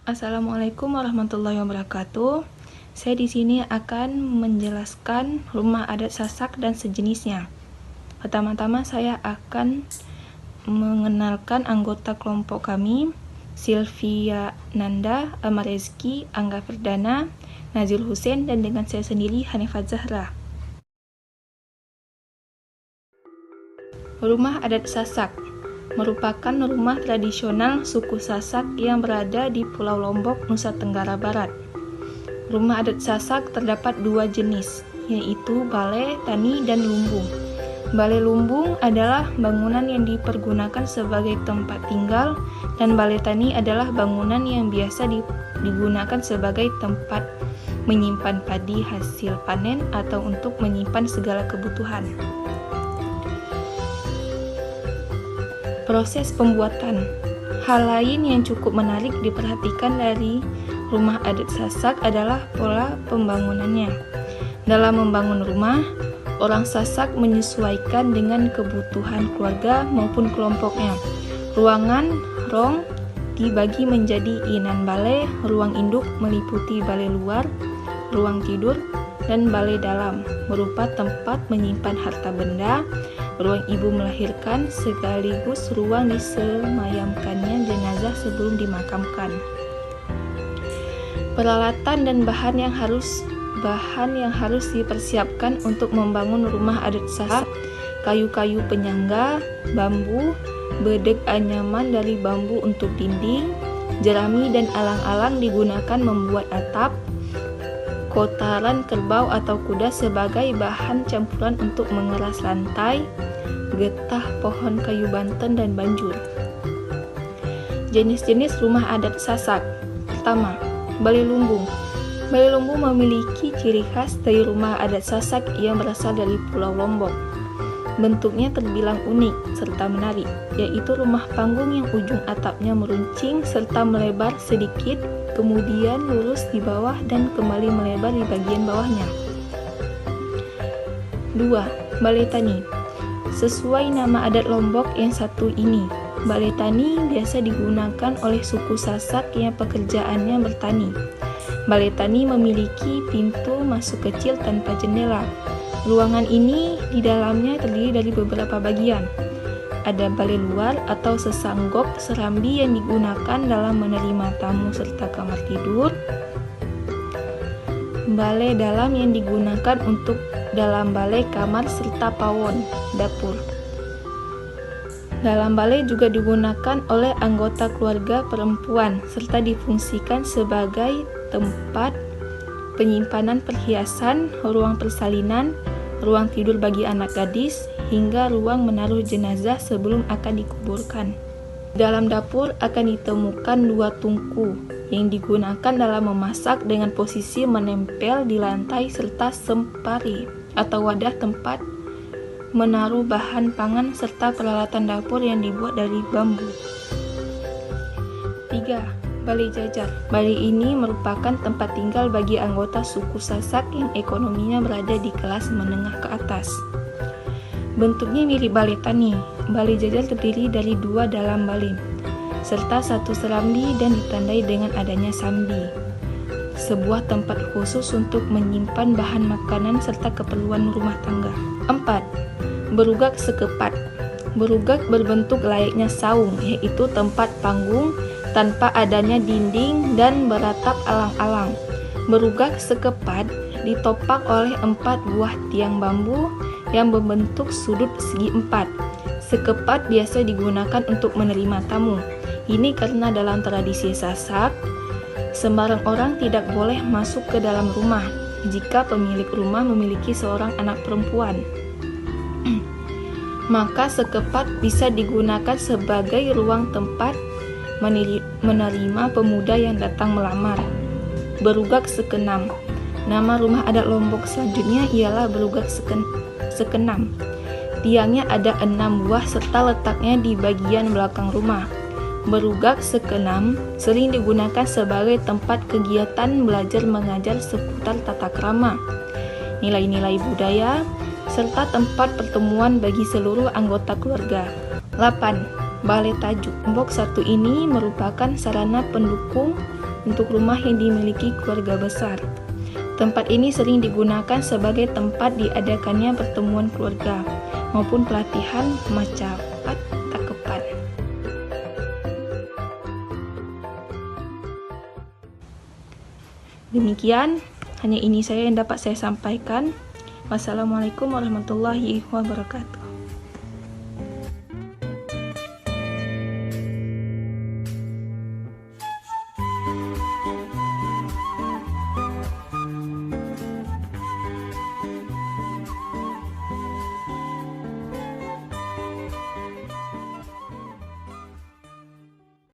Assalamualaikum warahmatullahi wabarakatuh. Saya di sini akan menjelaskan rumah adat Sasak dan sejenisnya. Pertama-tama saya akan mengenalkan anggota kelompok kami, Sylvia Nanda, Amar Rezki, Angga Ferdana, Nazil Hussein, dan dengan saya sendiri, Hanifat Zahra. Rumah adat Sasak merupakan rumah tradisional suku Sasak yang berada di Pulau Lombok, Nusa Tenggara Barat. Rumah adat Sasak terdapat dua jenis, yaitu balai, tani, dan lumbung. Balai lumbung adalah bangunan yang dipergunakan sebagai tempat tinggal, dan balai tani adalah bangunan yang biasa digunakan sebagai tempat menyimpan padi hasil panen atau untuk menyimpan segala kebutuhan. Proses pembuatan. Hal lain yang cukup menarik diperhatikan dari rumah adat Sasak adalah pola pembangunannya. Dalam membangun rumah, orang Sasak menyesuaikan dengan kebutuhan keluarga maupun kelompoknya. Ruangan, rong, dibagi menjadi inan balai, ruang induk meliputi balai luar, ruang tidur, dan balai dalam, berupa tempat menyimpan harta benda, ruang ibu melahirkan, sekaligus ruang disemayamkannya jenazah sebelum dimakamkan. Peralatan dan bahan yang harus dipersiapkan untuk membangun rumah adat Sasak: kayu-kayu penyangga, bambu, bedeg anyaman dari bambu untuk dinding, jerami dan alang-alang digunakan membuat atap, kotaran kerbau atau kuda sebagai bahan campuran untuk mengeras lantai, getah pohon kayu Banten, dan banjur. Jenis-jenis rumah adat Sasak. Pertama, balai lumbung. Balai lumbung memiliki ciri khas dari rumah adat Sasak yang berasal dari Pulau Lombok. Bentuknya terbilang unik serta menarik, yaitu rumah panggung yang ujung atapnya meruncing serta melebar sedikit, kemudian lurus di bawah dan kembali melebar di bagian bawahnya. 2. Balai tani. Sesuai nama adat Lombok yang satu ini, balai tani biasa digunakan oleh suku Sasak yang pekerjaannya bertani. Balai tani memiliki pintu masuk kecil tanpa jendela. Ruangan ini di dalamnya terdiri dari beberapa bagian. Ada balai luar atau sesanggok serambi yang digunakan dalam menerima tamu serta kamar tidur. Balai dalam yang digunakan untuk dalam balai, kamar, serta pawon, dapur. Dalam balai juga digunakan oleh anggota keluarga perempuan serta difungsikan sebagai tempat penyimpanan perhiasan, ruang persalinan, ruang tidur bagi anak gadis, hingga ruang menaruh jenazah sebelum akan dikuburkan. Dalam dapur akan ditemukan dua tungku yang digunakan dalam memasak dengan posisi menempel di lantai, serta sempari atau wadah tempat menaruh bahan pangan serta peralatan dapur yang dibuat dari bambu. 3. Balai jajar. Balai ini merupakan tempat tinggal bagi anggota suku Sasak yang ekonominya berada di kelas menengah ke atas. Bentuknya mirip balai tani. Balai jajar terdiri dari dua dalam balai, serta satu serambi dan ditandai dengan adanya sambi. Sebuah tempat khusus untuk menyimpan bahan makanan serta keperluan rumah tangga. 4. Berugak sekepat. Berugak berbentuk layaknya saung, yaitu tempat panggung tanpa adanya dinding dan beratap alang-alang. Berugak sekepat ditopak oleh 4 buah tiang bambu yang berbentuk sudut segi 4. Sekepat biasa digunakan untuk menerima tamu. Ini karena dalam tradisi Sasak, sembarang orang tidak boleh masuk ke dalam rumah jika pemilik rumah memiliki seorang anak perempuan. Maka sekepat bisa digunakan sebagai ruang tempat menerima pemuda yang datang melamar. Berugak sekenam. Nama rumah adat Lombok selanjutnya ialah berugak sekenam. Tiangnya ada 6 buah serta letaknya di bagian belakang rumah. Berugak sekenam sering digunakan sebagai tempat kegiatan belajar mengajar seputar tata krama, nilai-nilai budaya, serta tempat pertemuan bagi seluruh anggota keluarga. 8. Balai tajuk. Lombok satu ini merupakan sarana pendukung untuk rumah yang dimiliki keluarga besar. Tempat ini sering digunakan sebagai tempat diadakannya pertemuan keluarga maupun pelatihan macapat takepan. Demikian, hanya ini saya yang dapat saya sampaikan. Wassalamualaikum warahmatullahi wabarakatuh.